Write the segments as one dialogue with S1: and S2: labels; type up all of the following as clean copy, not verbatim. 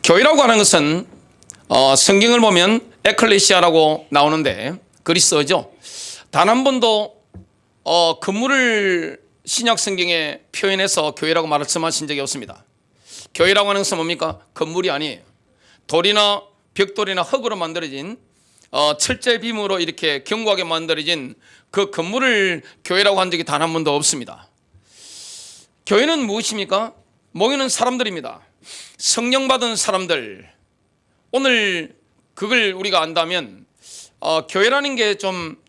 S1: 교회라고 하는 것은 성경을 보면 에클레시아라고 나오는데 그리스어죠. 단 한 번도 건물을 신약 성경에 표현해서 교회라고 말씀하신 적이 없습니다. 교회라고 하는 것은 뭡니까? 건물이 아니에요. 돌이나 벽돌이나 흙으로 만들어진 철제 빔으로 이렇게 견고하게 만들어진 그 건물을 교회라고 한 적이 단 한 번도 없습니다. 교회는 무엇입니까? 모이는 사람들입니다. 성령 받은 사람들. 오늘 그걸 우리가 안다면 교회라는 게 좀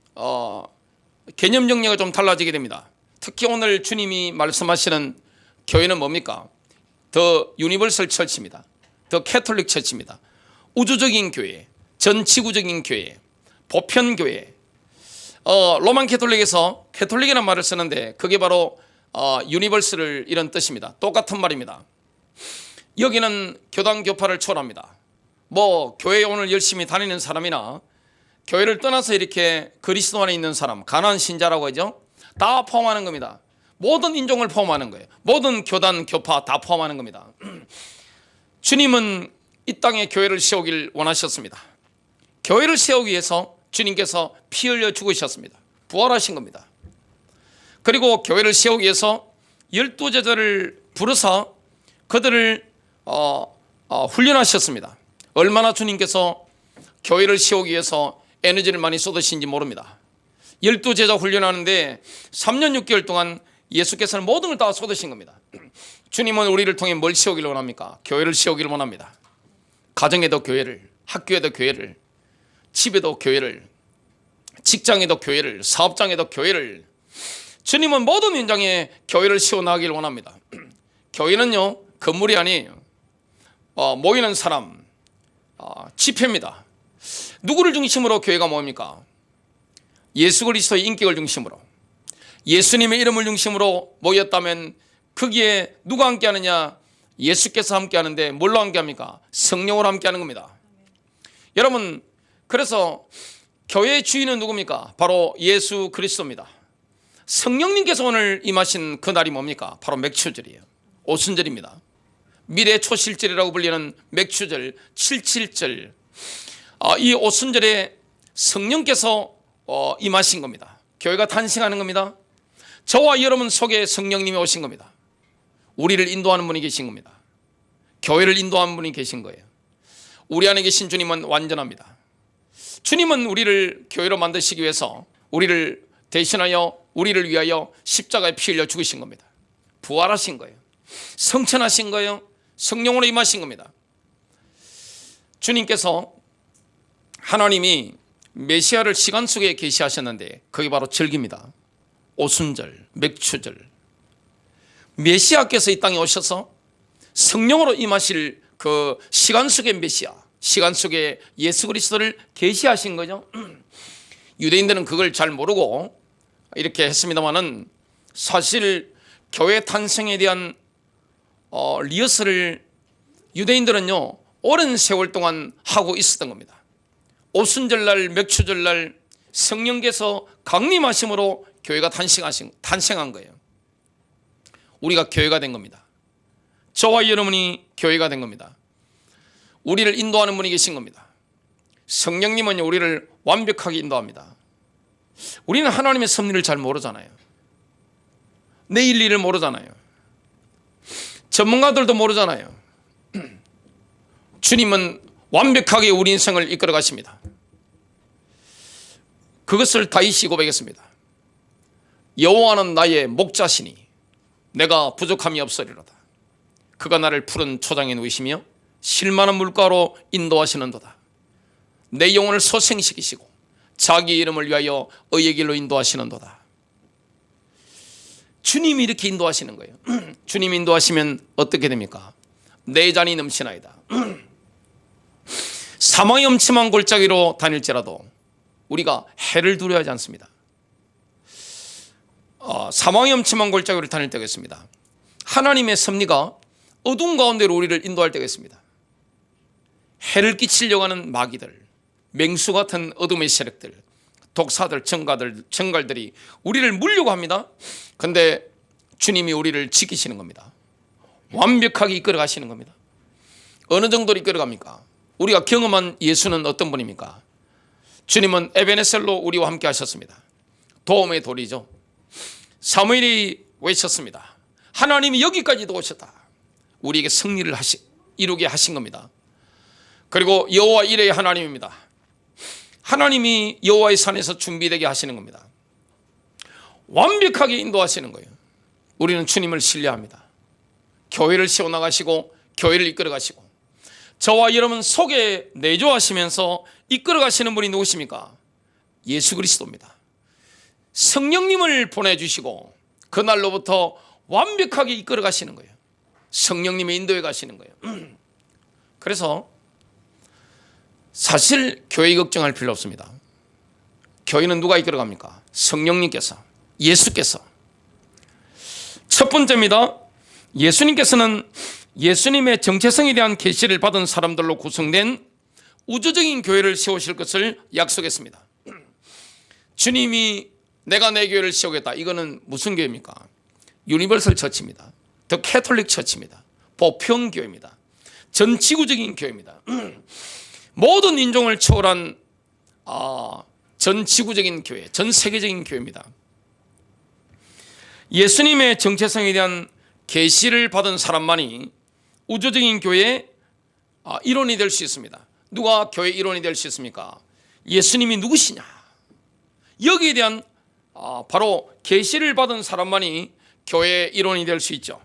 S1: 개념 정리가 좀 달라지게 됩니다. 특히 오늘 주님이 말씀하시는 교회는 뭡니까? 더 유니버설 처치입니다. 더 캐톨릭 처치입니다. 우주적인 교회, 전 지구적인 교회, 보편 교회. 로만 캐톨릭에서 캐톨릭이라는 말을 쓰는데 그게 바로 유니버설을 이런 뜻입니다. 똑같은 말입니다. 여기는 교단 교파를 초월합니다. 교회에 오늘 열심히 다니는 사람이나 교회를 떠나서 이렇게 그리스도 안에 있는 사람, 가난한 신자라고 하죠. 다 포함하는 겁니다. 모든 인종을 포함하는 거예요. 모든 교단 교파 다 포함하는 겁니다. 주님은 이 땅에 교회를 세우길 원하셨습니다. 교회를 세우기 위해서 주님께서 피 흘려 죽으셨습니다. 부활하신 겁니다. 그리고 교회를 세우기 위해서 12제자를 부르사 그들을 훈련하셨습니다. 얼마나 주님께서 교회를 세우기 위해서 에너지를 많이 쏟으신지 모릅니다. 12제자 훈련하는데 3년 6개월 동안 예수께서는 모든 걸 다 쏟으신 겁니다. 주님은 우리를 통해 뭘 세우기를 원합니까? 교회를 세우기를 원합니다. 가정에도 교회를, 학교에도 교회를, 집에도 교회를, 직장에도 교회를, 사업장에도 교회를. 주님은 모든 현장에 교회를 세워나가기를 원합니다. 교회는요 건물이 아니에요. 모이는 사람, 집회입니다. 누구를 중심으로 교회가 모입니까? 예수 그리스도의 인격을 중심으로, 예수님의 이름을 중심으로 모였다면 거기에 누가 함께 하느냐? 예수께서 함께 하는데 뭘로 함께 합니까? 성령으로 함께 하는 겁니다. 여러분, 그래서 교회의 주인은 누굽니까? 바로 예수 그리스도입니다. 성령님께서 오늘 임하신 그 날이 뭡니까? 바로 맥추절이에요. 오순절입니다. 미래 초실절이라고 불리는 맥추절, 77절. 이 오순절에 성령께서 임하신 겁니다. 교회가 탄생하는 겁니다. 저와 여러분 속에 성령님이 오신 겁니다. 우리를 인도하는 분이 계신 겁니다. 교회를 인도하는 분이 계신 거예요. 우리 안에 계신 주님은 완전합니다. 주님은 우리를 교회로 만드시기 위해서 우리를 대신하여 우리를 위하여 십자가에 피 흘려 죽으신 겁니다. 부활하신 거예요. 성천하신 거예요. 성령으로 임하신 겁니다. 주님께서 하나님이 메시아를 시간 속에 계시하셨는데 그게 바로 절기입니다. 오순절, 맥추절. 메시아께서 이 땅에 오셔서 성령으로 임하실 그 시간 속의 메시아, 시간 속에 예수 그리스도를 계시하신 거죠. 유대인들은 그걸 잘 모르고 이렇게 했습니다마는 사실 교회 탄생에 대한 리허설을 유대인들은요 오랜 세월 동안 하고 있었던 겁니다. 오순절날, 맥추절날 성령께서 강림하심으로 교회가 탄생한 거예요. 우리가 교회가 된 겁니다. 저와 여러분이 교회가 된 겁니다. 우리를 인도하는 분이 계신 겁니다. 성령님은 우리를 완벽하게 인도합니다. 우리는 하나님의 섭리를 잘 모르잖아요. 내일 일을 모르잖아요. 전문가들도 모르잖아요. 주님은 완벽하게 우리 인생을 이끌어 가십니다. 그것을 다윗이 고백했습니다. 여호와는 나의 목자시니 내가 부족함이 없으리로다. 그가 나를 푸른 초장에 누이시며 실만한 물가로 인도하시는도다. 내 영혼을 소생시키시고 자기 이름을 위하여 의의 길로 인도하시는도다. 주님이 이렇게 인도하시는 거예요. 주님이 인도하시면 어떻게 됩니까? 내 잔이 넘치나이다. 사망의 엄침한 골짜기로 다닐지라도 우리가 해를 두려워하지 않습니다. 사망의 엄침한 골짜기로 다닐 때가 있습니다. 하나님의 섭리가 어두운 가운데로 우리를 인도할 때가 있습니다. 해를 끼치려고 하는 마귀들, 맹수 같은 어둠의 세력들, 독사들, 정갈들이 우리를 물려고 합니다. 그런데 주님이 우리를 지키시는 겁니다. 완벽하게 이끌어 가시는 겁니다. 어느 정도로 이끌어갑니까? 우리가 경험한 예수는 어떤 분입니까? 주님은 에베네셀로 우리와 함께 하셨습니다. 도움의 돌이죠. 사무엘이 외쳤습니다. 하나님이 여기까지도 오셨다. 우리에게 승리를 이루게 하신 겁니다. 그리고 여호와 이레의 하나님입니다. 하나님이 여호와의 산에서 준비되게 하시는 겁니다. 완벽하게 인도하시는 거예요. 우리는 주님을 신뢰합니다. 교회를 세워나가시고 교회를 이끌어가시고 저와 여러분 속에 내조하시면서 이끌어가시는 분이 누구십니까? 예수 그리스도입니다. 성령님을 보내주시고 그날로부터 완벽하게 이끌어가시는 거예요. 성령님의 인도에 가시는 거예요. 그래서 사실 교회 걱정할 필요 없습니다. 교회는 누가 이끌어갑니까? 성령님께서, 예수께서. 첫 번째입니다. 예수님께서는 예수님의 정체성에 대한 계시를 받은 사람들로 구성된 우주적인 교회를 세우실 것을 약속했습니다. 주님이 내가 내 교회를 세우겠다. 이거는 무슨 교회입니까? 유니버설 처치입니다. 더 캐톨릭 처치입니다. 보편교회입니다. 전 지구적인 교회입니다. 모든 인종을 초월한 전 지구적인 교회, 전 세계적인 교회입니다. 예수님의 정체성에 대한 계시를 받은 사람만이 우주적인 교회의 일원이 될 수 있습니다. 누가 교회 일원이 될 수 있습니까? 예수님이 누구시냐? 여기에 대한 바로 계시를 받은 사람만이 교회의 일원이 될 수 있죠.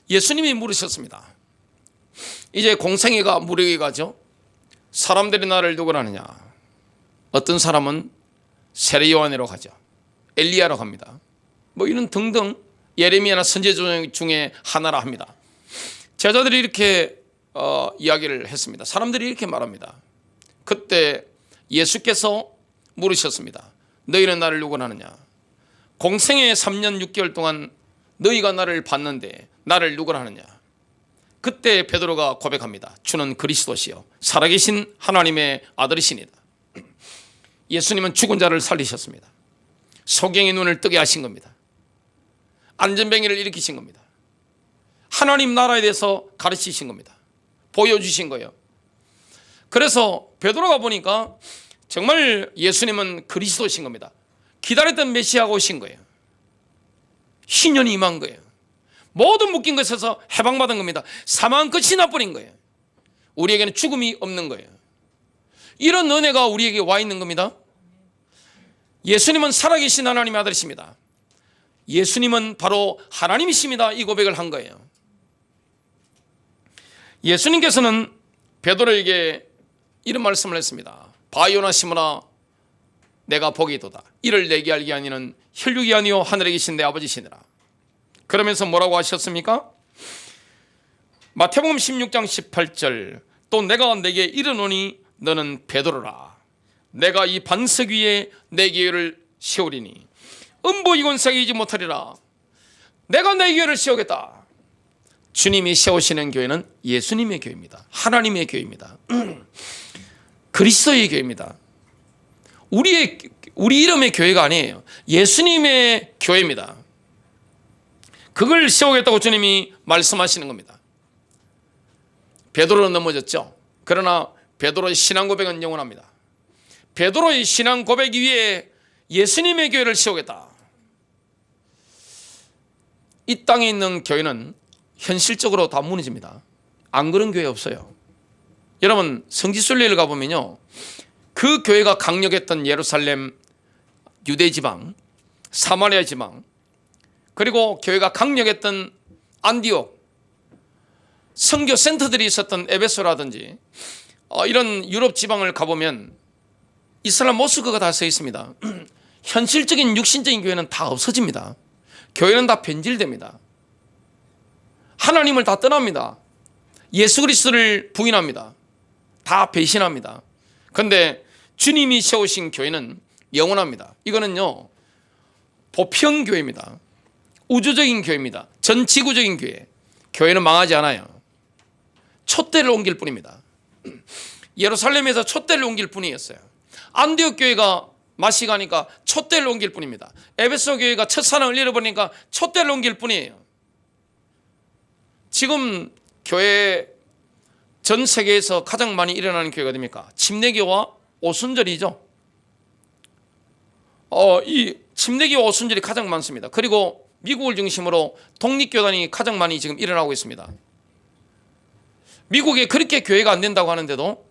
S1: 예수님이 물으셨습니다. 이제 공생애가 무력에 가죠. 사람들이 나를 누구라느냐? 어떤 사람은 세례 요한이라고 하죠. 엘리야라고 합니다. 뭐 이런 등등 예레미야나 선지자 중에 하나라 합니다. 제자들이 이렇게 이야기를 했습니다. 사람들이 이렇게 말합니다. 그때 예수께서 물으셨습니다. 너희는 나를 누구라 하느냐? 공생애 3년 6개월 동안 너희가 나를 봤는데 나를 누구라 하느냐? 그때 베드로가 고백합니다. 주는 그리스도시요 살아계신 하나님의 아들이시니다. 예수님은 죽은 자를 살리셨습니다. 소경의 눈을 뜨게 하신 겁니다. 안전뱅이를 일으키신 겁니다. 하나님 나라에 대해서 가르치신 겁니다. 보여주신 거예요. 그래서 베드로가 보니까 정말 예수님은 그리스도신 겁니다. 기다렸던 메시아가 오신 거예요. 신년이 임한 거예요. 모든 묶인 것에서 해방받은 겁니다. 사망 끝이 나버린 거예요. 우리에게는 죽음이 없는 거예요. 이런 은혜가 우리에게 와 있는 겁니다. 예수님은 살아계신 하나님의 아들이십니다. 예수님은 바로 하나님이십니다. 이 고백을 한 거예요. 예수님께서는 베드로에게 이런 말씀을 했습니다. 바요나 시므나 내가 복이도다. 이를 내게 알게 하니는 혈육이 아니요 하늘에 계신 내 아버지시니라. 그러면서 뭐라고 하셨습니까? 마태복음 16장 18절 또 내가 내게 이르노니 너는 베드로라. 내가 이 반석 위에 내 교회를 세우리니 음부 이권세에 이지 못하리라. 내가 내 교회를 세우겠다. 주님이 세우시는 교회는 예수님의 교회입니다. 하나님의 교회입니다. 그리스도의 교회입니다. 우리 이름의 교회가 아니에요. 예수님의 교회입니다. 그걸 세우겠다고 주님이 말씀하시는 겁니다. 베드로는 넘어졌죠. 그러나 베드로의 신앙 고백은 영원합니다. 베드로의 신앙 고백 위에 예수님의 교회를 세우겠다. 이 땅에 있는 교회는 현실적으로 다 무너집니다. 안 그런 교회 없어요. 여러분 성지순례를 가보면요, 그 교회가 강력했던 예루살렘 유대 지방, 사마리아 지방, 그리고 교회가 강력했던 안디옥, 선교 센터들이 있었던 에베소라든지 이런 유럽 지방을 가보면 이슬람 모스크가 다 서 있습니다. 현실적인 육신적인 교회는 다 없어집니다. 교회는 다 변질됩니다. 하나님을 다 떠납니다. 예수 그리스도를 부인합니다. 다 배신합니다. 그런데 주님이 세우신 교회는 영원합니다. 이거는요 보편교회입니다. 우주적인 교회입니다. 전 지구적인 교회. 교회는 망하지 않아요. 촛대를 옮길 뿐입니다. 예루살렘에서 촛대를 옮길 뿐이었어요. 안디옥 교회가 맛이 가니까 촛대를 옮길 뿐입니다. 에베소 교회가 첫 사랑을 잃어버리니까 촛대를 옮길 뿐이에요. 지금 교회 전 세계에서 가장 많이 일어나는 교회가 됩니까? 침례교와 오순절이죠. 이 침례교와 오순절이 가장 많습니다. 그리고 미국을 중심으로 독립교단이 가장 많이 지금 일어나고 있습니다. 미국에 그렇게 교회가 안 된다고 하는데도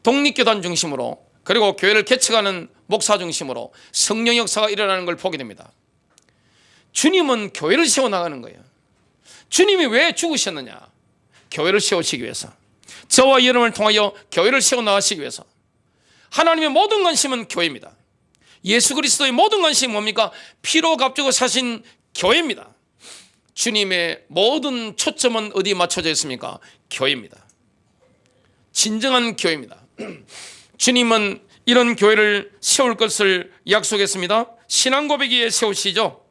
S1: 독립교단 중심으로, 그리고 교회를 개척하는 목사 중심으로 성령 역사가 일어나는 걸 보게 됩니다. 주님은 교회를 세워나가는 거예요. 주님이 왜 죽으셨느냐? 교회를 세우시기 위해서, 저와 여러분을 통하여 교회를 세워나가시기 위해서. 하나님의 모든 관심은 교회입니다. 예수 그리스도의 모든 관심이 뭡니까? 피로 값주고 사신 교회입니다. 주님의 모든 초점은 어디에 맞춰져 있습니까? 교회입니다. 진정한 교회입니다. 주님은 이런 교회를 세울 것을 약속했습니다. 신앙 고백에 세우시죠.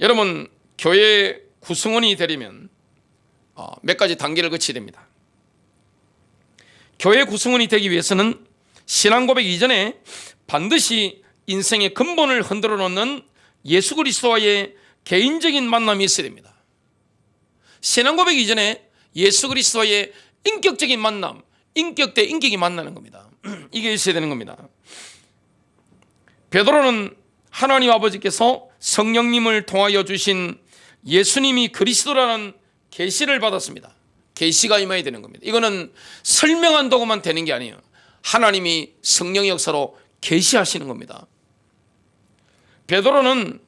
S1: 여러분, 교회 구성원이 되려면 몇 가지 단계를 거쳐야 됩니다. 교회 구성원이 되기 위해서는 신앙 고백 이전에 반드시 인생의 근본을 흔들어 놓는 예수 그리스도와의 개인적인 만남이 있어야 됩니다. 신앙 고백 이전에 예수 그리스도와의 인격적인 만남, 인격 대 인격이 만나는 겁니다. 이게 있어야 되는 겁니다. 베드로는 하나님 아버지께서 성령님을 통하여 주신 예수님이 그리스도라는 계시를 받았습니다. 계시가 임해야 되는 겁니다. 이거는 설명한다고만 되는 게 아니에요. 하나님이 성령의 역사로 계시하시는 겁니다. 베드로는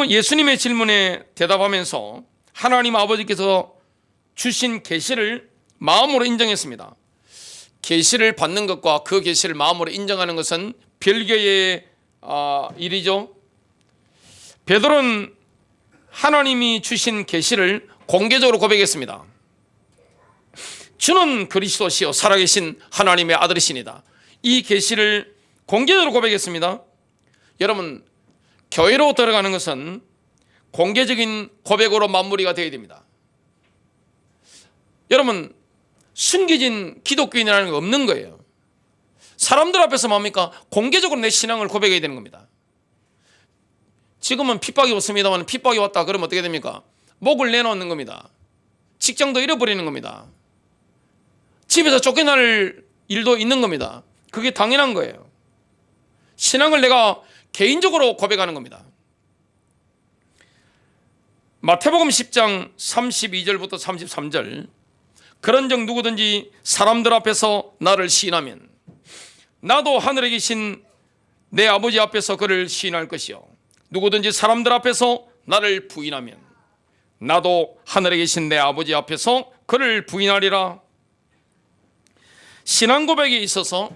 S1: 예수님의 질문에 대답하면서 하나님 아버지께서 주신 계시를 마음으로 인정했습니다. 계시를 받는 것과 그 계시를 마음으로 인정하는 것은 별개의 일이죠. 베드로는 하나님이 주신 계시를 공개적으로 고백했습니다. 주는 그리스도시요 살아계신 하나님의 아들이시니다. 이 계시를 공개적으로 고백했습니다. 여러분, 교회로 들어가는 것은 공개적인 고백으로 마무리가 되어야 됩니다. 여러분, 숨겨진 기독교인이라는 게 없는 거예요. 사람들 앞에서 뭡니까? 공개적으로 내 신앙을 고백해야 되는 겁니다. 지금은 핍박이 없습니다만 핍박이 왔다 그러면 어떻게 됩니까? 목을 내놓는 겁니다. 직장도 잃어버리는 겁니다. 집에서 쫓겨날 일도 있는 겁니다. 그게 당연한 거예요. 신앙을 내가 개인적으로 고백하는 겁니다. 마태복음 10장 32절부터 33절, 그런즉 누구든지 사람들 앞에서 나를 시인하면 나도 하늘에 계신 내 아버지 앞에서 그를 시인할 것이요, 누구든지 사람들 앞에서 나를 부인하면 나도 하늘에 계신 내 아버지 앞에서 그를 부인하리라. 신앙 고백에 있어서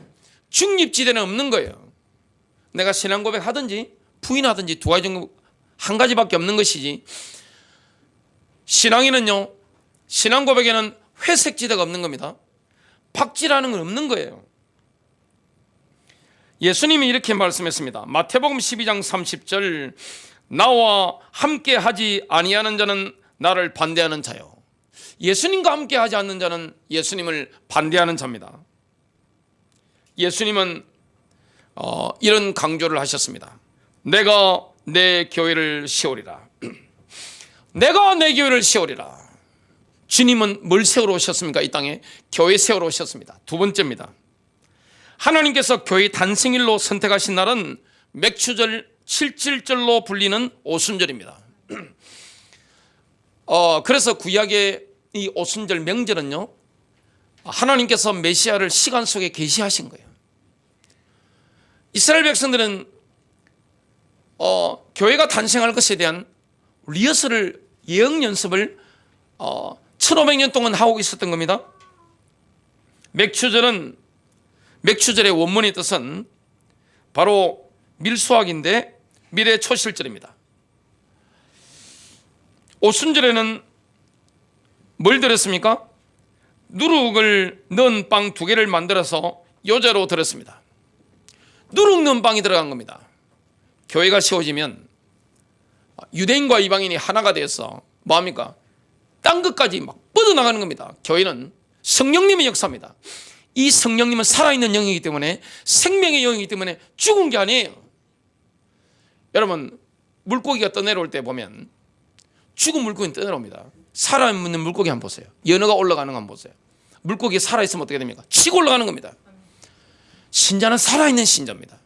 S1: 중립지대는 없는 거예요. 내가 신앙 고백 하든지 부인하든지 두 가지 정도, 한 가지밖에 없는 것이지. 신앙에는요, 신앙 고백에는 회색지대가 없는 겁니다. 박지라는 건 없는 거예요. 예수님이 이렇게 말씀했습니다. 마태복음 12장 30절, 나와 함께 하지 아니하는 자는 나를 반대하는 자요, 예수님과 함께 하지 않는 자는 예수님을 반대하는 자입니다. 예수님은 이런 강조를 하셨습니다. 내가 내 교회를 세우리라. 내가 내 교회를 세우리라. 주님은 뭘 세우러 오셨습니까? 이 땅에 교회 세우러 오셨습니다. 두 번째입니다. 하나님께서 교회 단생일로 선택하신 날은 맥추절 7.7절로 불리는 오순절입니다. 그래서 구약의 이 오순절 명절은요, 하나님께서 메시아를 시간 속에 계시하신 거예요. 이스라엘 백성들은 교회가 탄생할 것에 대한 리허설을, 예언 연습을 1500년 동안 하고 있었던 겁니다. 맥추절의 원문의 뜻은 바로 밀수학인데 미래 초실절입니다. 오순절에는 뭘 드렸습니까? 누룩을 넣은 빵 2개를 만들어서 요제로 드렸습니다. 누룩 넣은 빵이 들어간 겁니다. 교회가 세워지면 유대인과 이방인이 하나가 되어서 뭐합니까? 땅 끝까지 막 뻗어나가는 겁니다. 교회는 성령님의 역사입니다. 이 성령님은 살아있는 영이기 때문에, 생명의 영이기 때문에 죽은 게 아니에요. 여러분, 물고기가 떠내려올 때 보면 죽은 물고기는 떠내려옵니다. 살아있는 물고기 한번 보세요. 연어가 올라가는 거 한번 보세요. 물고기 살아있으면 어떻게 됩니까? 치고 올라가는 겁니다. 신자는 살아있는 신자입니다.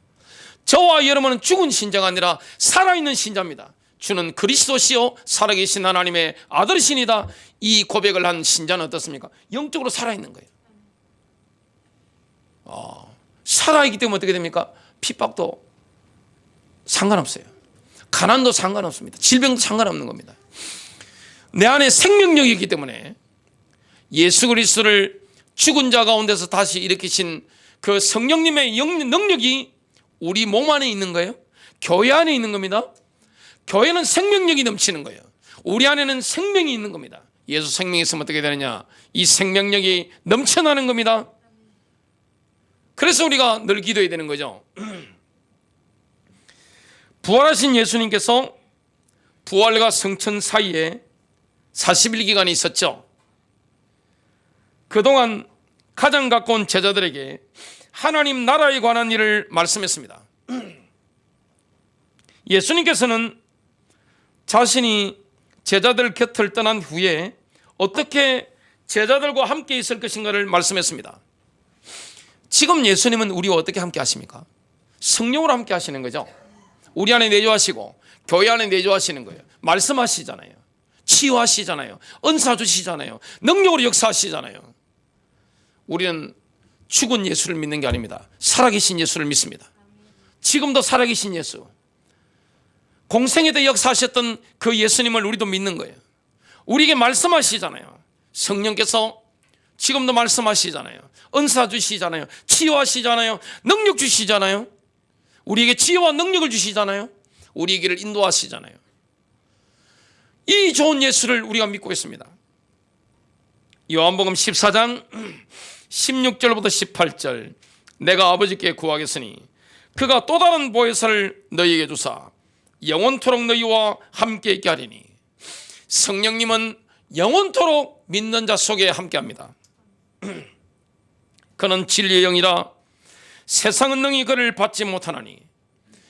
S1: 저와 여러분은 죽은 신자가 아니라 살아있는 신자입니다. 주는 그리스도시요 살아계신 하나님의 아들이시니다. 이 고백을 한 신자는 어떻습니까? 영적으로 살아있는 거예요. 살아있기 때문에 어떻게 됩니까? 핍박도 상관없어요. 가난도 상관없습니다. 질병도 상관없는 겁니다. 내 안에 생명력이 있기 때문에 예수 그리스도를 죽은 자 가운데서 다시 일으키신 그 성령님의 능력이 우리 몸 안에 있는 거예요. 교회 안에 있는 겁니다. 교회는 생명력이 넘치는 거예요. 우리 안에는 생명이 있는 겁니다. 예수 생명이 있으면 어떻게 되느냐? 이 생명력이 넘쳐나는 겁니다. 그래서 우리가 늘 기도해야 되는 거죠. 부활하신 예수님께서 부활과 성천 사이에 40일 기간이 있었죠. 그동안 가장 가까운 제자들에게 하나님 나라에 관한 일을 말씀했습니다. 예수님께서는 자신이 제자들 곁을 떠난 후에 어떻게 제자들과 함께 있을 것인가를 말씀했습니다. 지금 예수님은 우리와 어떻게 함께 하십니까? 성령으로 함께 하시는 거죠. 우리 안에 내주하시고 교회 안에 내주하시는 거예요. 말씀하시잖아요. 치유하시잖아요. 은사 주시잖아요. 능력으로 역사하시잖아요. 우리는 죽은 예수를 믿는 게 아닙니다. 살아계신 예수를 믿습니다. 지금도 살아계신 예수, 공생에 대해 역사하셨던 그 예수님을 우리도 믿는 거예요. 우리에게 말씀하시잖아요. 성령께서 지금도 말씀하시잖아요. 은사 주시잖아요. 치유하시잖아요. 능력 주시잖아요. 우리에게 지혜와 능력을 주시잖아요. 우리에게를 인도하시잖아요. 이 좋은 예수를 우리가 믿고 있습니다. 요한복음 14장 16절부터 18절, 내가 아버지께 구하겠으니 그가 또 다른 보혜사를 너희에게 주사 영원토록 너희와 함께 있게 하리니. 성령님은 영원토록 믿는 자 속에 함께합니다. 그는 진리의 영이라 세상은 능히 그를 받지 못하나니.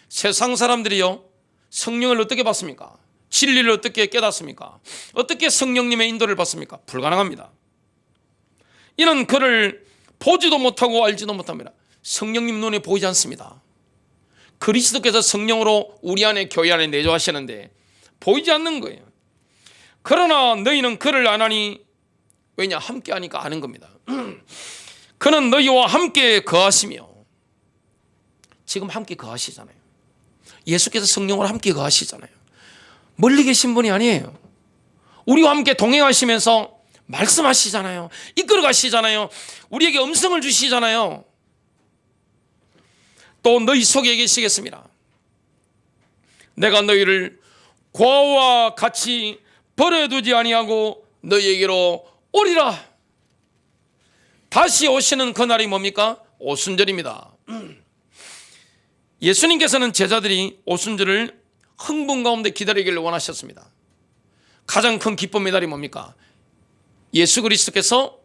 S1: 세상 사람들이요, 성령을 어떻게 받습니까? 진리를 어떻게 깨닫습니까? 어떻게 성령님의 인도를 받습니까? 불가능합니다. 이는 그를 보지도 못하고 알지도 못합니다. 성령님 눈에 보이지 않습니다. 그리스도께서 성령으로 우리 안에 교회 안에 내주하시는데 보이지 않는 거예요. 그러나 너희는 그를 아나니. 왜냐? 함께 하니까 아는 겁니다. 그는 너희와 함께 거하시며. 지금 함께 거하시잖아요. 예수께서 성령으로 함께 거하시잖아요. 멀리 계신 분이 아니에요. 우리와 함께 동행하시면서 말씀하시잖아요. 이끌어 가시잖아요. 우리에게 음성을 주시잖아요. 또 너희 속에 계시겠습니다. 내가 너희를 고아와 같이 버려두지 아니하고 너희에게로 오리라. 다시 오시는 그날이 뭡니까? 오순절입니다. 예수님께서는 제자들이 오순절을 흥분 가운데 기다리기를 원하셨습니다. 가장 큰 기쁨의 날이 뭡니까? 예수 그리스도께서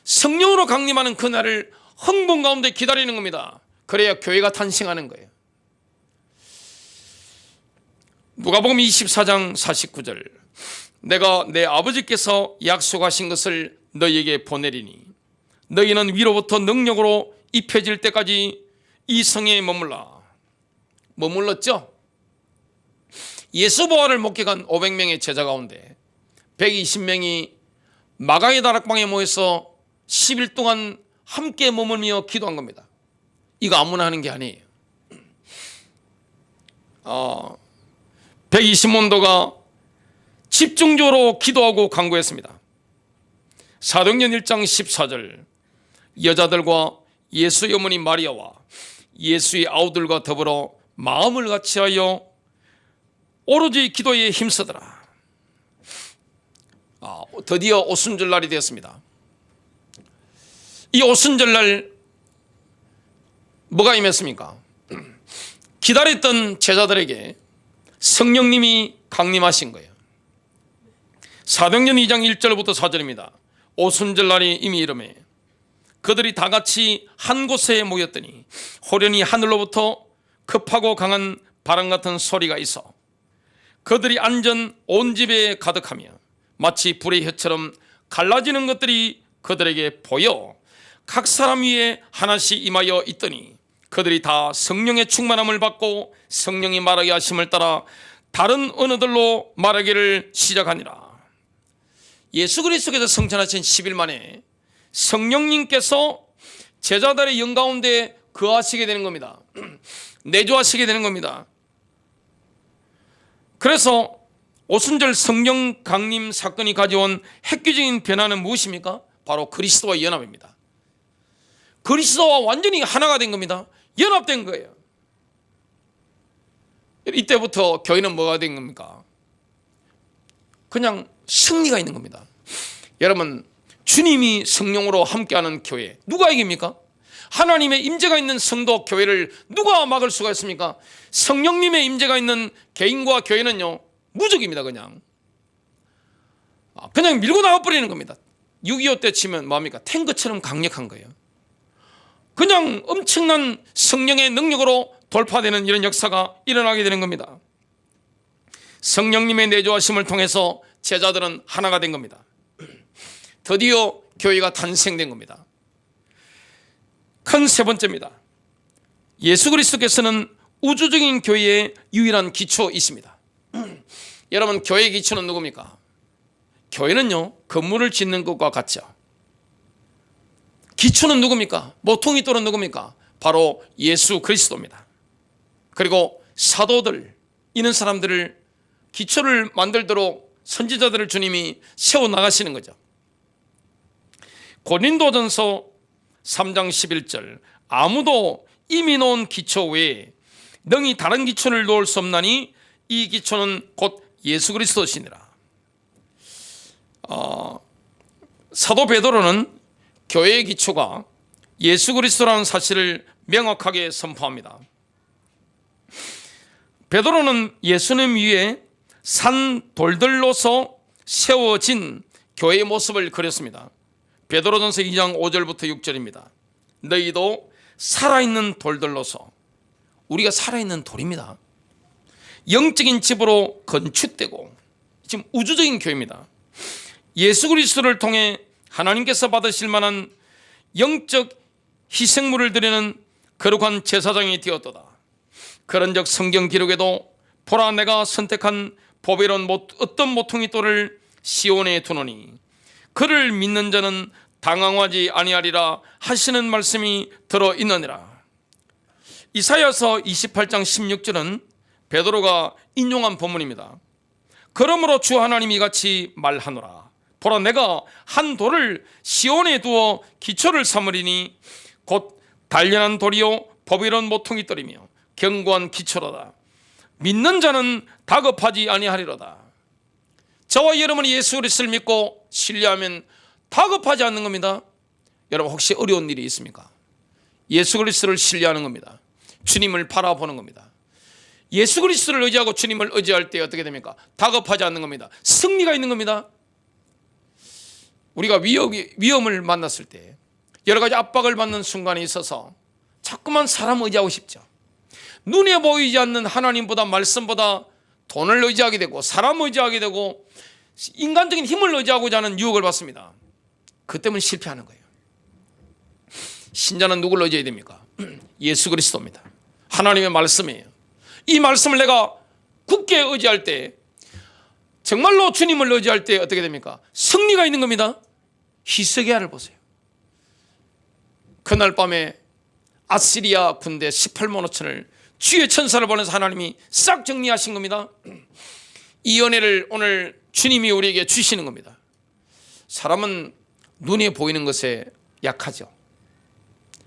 S1: 성령으로 강림하는 그날을 흥분 가운데 기다리는 겁니다. 그래야 교회가 탄생하는 거예요. 누가복음 24장 49절, 내가 내 아버지께서 약속하신 것을 너희에게 보내리니 너희는 위로부터 능력으로 입혀질 때까지 이 성에 머물렀죠. 예수 부활을 목격한 500명의 제자 가운데 120명이 마가의 다락방에 모여서 10일 동안 함께 머물며 기도한 겁니다. 이거 아무나 하는 게 아니에요. 120문도가 집중적으로 기도하고 간구했습니다. 사도행전 1장 14절, 여자들과 예수의 어머니 마리아와 예수의 아우들과 더불어 마음을 같이하여 오로지 기도에 힘쓰더라. 드디어 오순절 날이 되었습니다. 이 오순절 날 뭐가 임했습니까? 기다렸던 제자들에게 성령님이 강림하신 거예요. 사도행전 2장 1절부터 4절입니다. 오순절 날이 이미 이르매 그들이 다 같이 한 곳에 모였더니 호련히 하늘로부터 급하고 강한 바람 같은 소리가 있어 그들이 앉은 온 집에 가득하며 마치 불의 혀처럼 갈라지는 것들이 그들에게 보여 각 사람 위에 하나씩 임하여 있더니 그들이 다 성령의 충만함을 받고 성령이 말하게 하심을 따라 다른 언어들로 말하기를 시작하니라. 예수 그리스도께서 성천하신 10일 만에 성령님께서 제자들의 영 가운데 거하시게 되는 겁니다. 내주하시게 되는 겁니다. 그래서 오순절 성령 강림 사건이 가져온 획기적인 변화는 무엇입니까? 바로 그리스도와 연합입니다. 그리스도와 완전히 하나가 된 겁니다. 연합된 거예요. 이때부터 교회는 뭐가 된 겁니까? 그냥 승리가 있는 겁니다. 여러분, 주님이 성령으로 함께하는 교회 누가 이깁니까? 하나님의 임재가 있는 성도 교회를 누가 막을 수가 있습니까? 성령님의 임재가 있는 개인과 교회는요 무적입니다. 그냥 밀고 나가버리는 겁니다. 6.25 때 치면 뭐합니까? 탱크처럼 강력한 거예요. 그냥 엄청난 성령의 능력으로 돌파되는 이런 역사가 일어나게 되는 겁니다. 성령님의 내주하심을 통해서 제자들은 하나가 된 겁니다. 드디어 교회가 탄생된 겁니다. 큰 세 번째입니다. 예수 그리스도께서는 우주적인 교회의 유일한 기초이십니다. 여러분, 교회의 기초는 누굽니까? 교회는요 건물을 짓는 것과 같죠. 기초는 누굽니까? 모퉁이 돌은 누굽니까? 바로 예수 그리스도입니다. 그리고 사도들, 이런 사람들을 기초를 만들도록 선지자들을 주님이 세워나가시는 거죠. 고린도전서 3장 11절 아무도 이미 놓은 기초 외에 능히 다른 기초를 놓을 수 없나니 이 기초는 곧 예수 그리스도시니라. 사도 베드로는 교회의 기초가 예수 그리스도라는 사실을 명확하게 선포합니다. 베드로는 예수님 위에 산 돌들로서 세워진 교회의 모습을 그렸습니다. 베드로전서 2장 5절부터 6절입니다. 너희도 살아있는 돌들로서, 우리가 살아있는 돌입니다. 영적인 집으로 건축되고, 지금 우주적인 교회입니다. 예수 그리스도를 통해 하나님께서 받으실 만한 영적 희생물을 드리는 거룩한 제사장이 되었도다. 그런즉 성경 기록에도 보라 내가 선택한 보배로운 어떤 모퉁이 돌을 시온에 두노니 그를 믿는 자는 당황하지 아니하리라 하시는 말씀이 들어있느니라. 이사야서 28장 16절은 베드로가 인용한 본문입니다. 그러므로 주 하나님이 이같이 말하노라. 보라 내가 한 돌을 시온에 두어 기초를 삼으리니 곧 단련한 돌이요 보배로운 모퉁이 돌이며 견고한 기초로다. 믿는 자는 다급하지 아니하리로다. 저와 여러분이 예수 그리스도를 믿고 신뢰하면 다급하지 않는 겁니다. 여러분, 혹시 어려운 일이 있습니까? 예수 그리스도를 신뢰하는 겁니다. 주님을 바라보는 겁니다. 예수 그리스도를 의지하고 주님을 의지할 때 어떻게 됩니까? 다급하지 않는 겁니다. 승리가 있는 겁니다. 우리가 위험을 만났을 때 여러 가지 압박을 받는 순간이 있어서 자꾸만 사람 의지하고 싶죠. 눈에 보이지 않는 하나님보다, 말씀보다 돈을 의지하게 되고 사람 의지하게 되고 인간적인 힘을 의지하고자 하는 유혹을 받습니다. 그 때문에 실패하는 거예요. 신자는 누구를 의지해야 됩니까? 예수 그리스도입니다. 하나님의 말씀이에요. 이 말씀을 내가 굳게 의지할 때, 정말로 주님을 의지할 때 어떻게 됩니까? 승리가 있는 겁니다. 히스기야를 보세요. 그날 밤에 아시리아 군대 18만 5천을 주의 천사를 보내서 하나님이 싹 정리하신 겁니다. 이 은혜를 오늘 주님이 우리에게 주시는 겁니다. 사람은 눈에 보이는 것에 약하죠.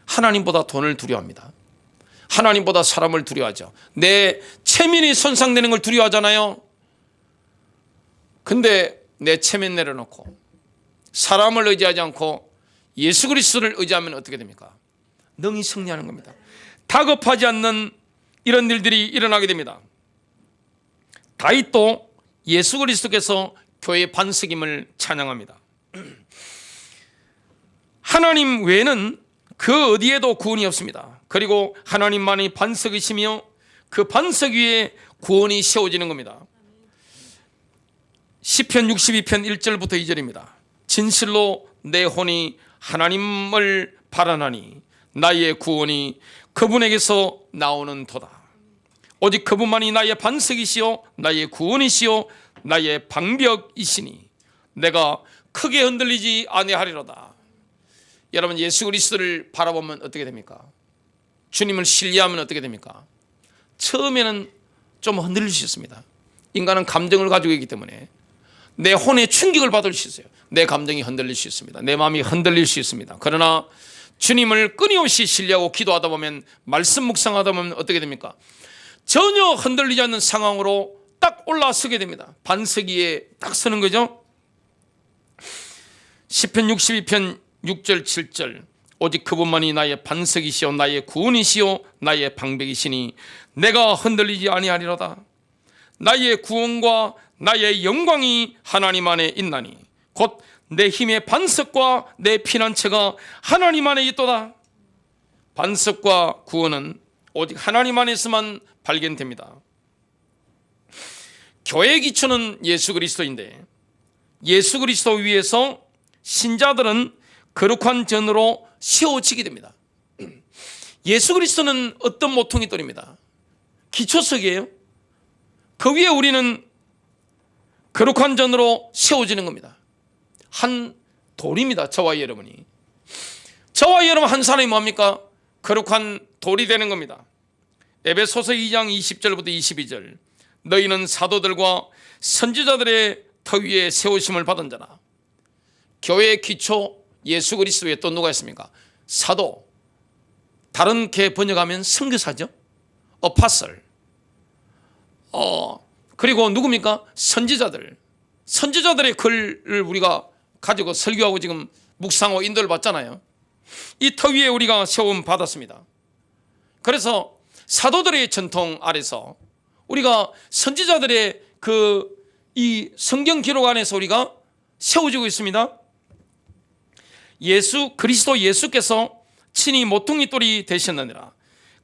S1: 하나님보다 돈을 두려워합니다. 하나님보다 사람을 두려워하죠. 내 체면이 손상되는 걸 두려워하잖아요. 근데 내 체면 내려놓고 사람을 의지하지 않고 예수 그리스도를 의지하면 어떻게 됩니까? 능히 승리하는 겁니다. 다급하지 않는 이런 일들이 일어나게 됩니다. 다윗도 예수 그리스도께서 교회의 반석임을 찬양합니다. 하나님 외에는 그 어디에도 구원이 없습니다. 그리고 하나님만이 반석이시며 그 반석 위에 구원이 세워지는 겁니다. 시편 62편 1절부터 2절입니다. 진실로 내 혼이 하나님을 바라나니 나의 구원이 그분에게서 나오는 도다. 오직 그분만이 나의 반석이시요 나의 구원이시요 나의 방벽이시니 내가 크게 흔들리지 아니하리로다. 여러분, 예수 그리스도를 바라보면 어떻게 됩니까? 주님을 신뢰하면 어떻게 됩니까? 처음에는 좀 흔들릴 수 있습니다. 인간은 감정을 가지고 있기 때문에 내 혼에 충격을 받을 수 있어요. 내 감정이 흔들릴 수 있습니다. 내 마음이 흔들릴 수 있습니다. 그러나 주님을 끊임없이 신뢰하고 기도하다 보면, 말씀 묵상하다 보면 어떻게 됩니까? 전혀 흔들리지 않는 상황으로 딱 올라서게 됩니다. 반석 위에 딱 서는 거죠. 시편 62편 6절 7절 오직 그분만이 나의 반석이시오 나의 구원이시오 나의 방백이시니 내가 흔들리지 아니하리로다. 나의 구원과 나의 영광이 하나님 안에 있나니 곧 내 힘의 반석과 내 피난처가 하나님 안에 있도다. 반석과 구원은 오직 하나님 안에서만 발견됩니다. 교회의 기초는 예수 그리스도인데, 예수 그리스도 위에서 신자들은 거룩한 전으로 세워지게 됩니다. 예수 그리스도는 어떤 모퉁이 돌입니다. 기초석이에요. 그 위에 우리는 거룩한 전으로 세워지는 겁니다. 한 돌입니다. 저와 여러분이. 저와 여러분 한 사람이 뭡니까? 거룩한 돌이 되는 겁니다. 에베소서 2장 20절부터 22절 너희는 사도들과 선지자들의 터 위에 세우심을 받은 자라. 교회의 기초 예수 그리스도에 또 누가 있습니까? 사도, 다른 게 번역하면 선교사죠. 어파설. 그리고 누굽니까? 선지자들. 선지자들의 글을 우리가 가지고 설교하고 지금 묵상하고 인도를 받잖아요. 이 터 위에 우리가 세움 받았습니다. 그래서 사도들의 전통 아래서 우리가 선지자들의 이 성경 기록 안에서 우리가 세워지고 있습니다. 그리스도 예수께서 친히 모퉁이 돌이 되셨느니라.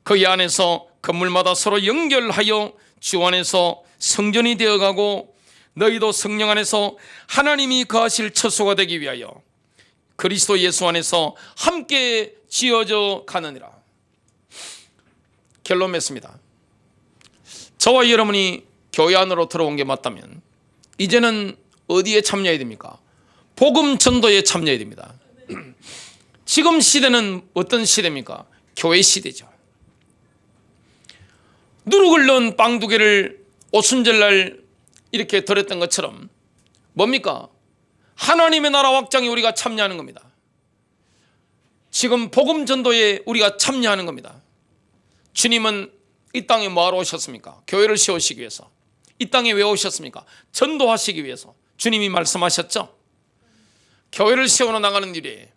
S1: 그 안에서 건물마다 서로 연결하여 주 안에서 성전이 되어가고 너희도 성령 안에서 하나님이 거하실 처소가 되기 위하여 그리스도 예수 안에서 함께 지어져 가느니라. 결론 맺습니다. 저와 여러분이 교회 안으로 들어온 게 맞다면 이제는 어디에 참여해야 됩니까? 복음 전도에 참여해야 됩니다. 지금 시대는 어떤 시대입니까? 교회 시대죠. 누룩을 넣은 빵 2개를 오순절날 이렇게 드렸던 것처럼 뭡니까? 하나님의 나라 확장에 우리가 참여하는 겁니다. 지금 복음 전도에 우리가 참여하는 겁니다. 주님은 이 땅에 뭐하러 오셨습니까? 교회를 세우시기 위해서. 이 땅에 왜 오셨습니까? 전도하시기 위해서. 주님이 말씀하셨죠. 교회를 세워나가는 일에,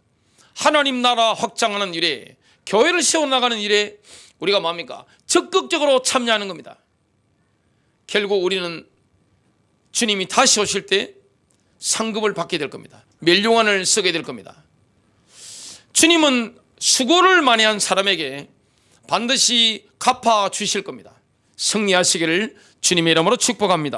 S1: 하나님 나라 확장하는 일에, 교회를 세워나가는 일에 우리가 뭡니까? 적극적으로 참여하는 겁니다. 결국 우리는 주님이 다시 오실 때 상급을 받게 될 겁니다. 멸류관을 쓰게 될 겁니다. 주님은 수고를 많이 한 사람에게 반드시 갚아 주실 겁니다. 승리하시기를 주님의 이름으로 축복합니다.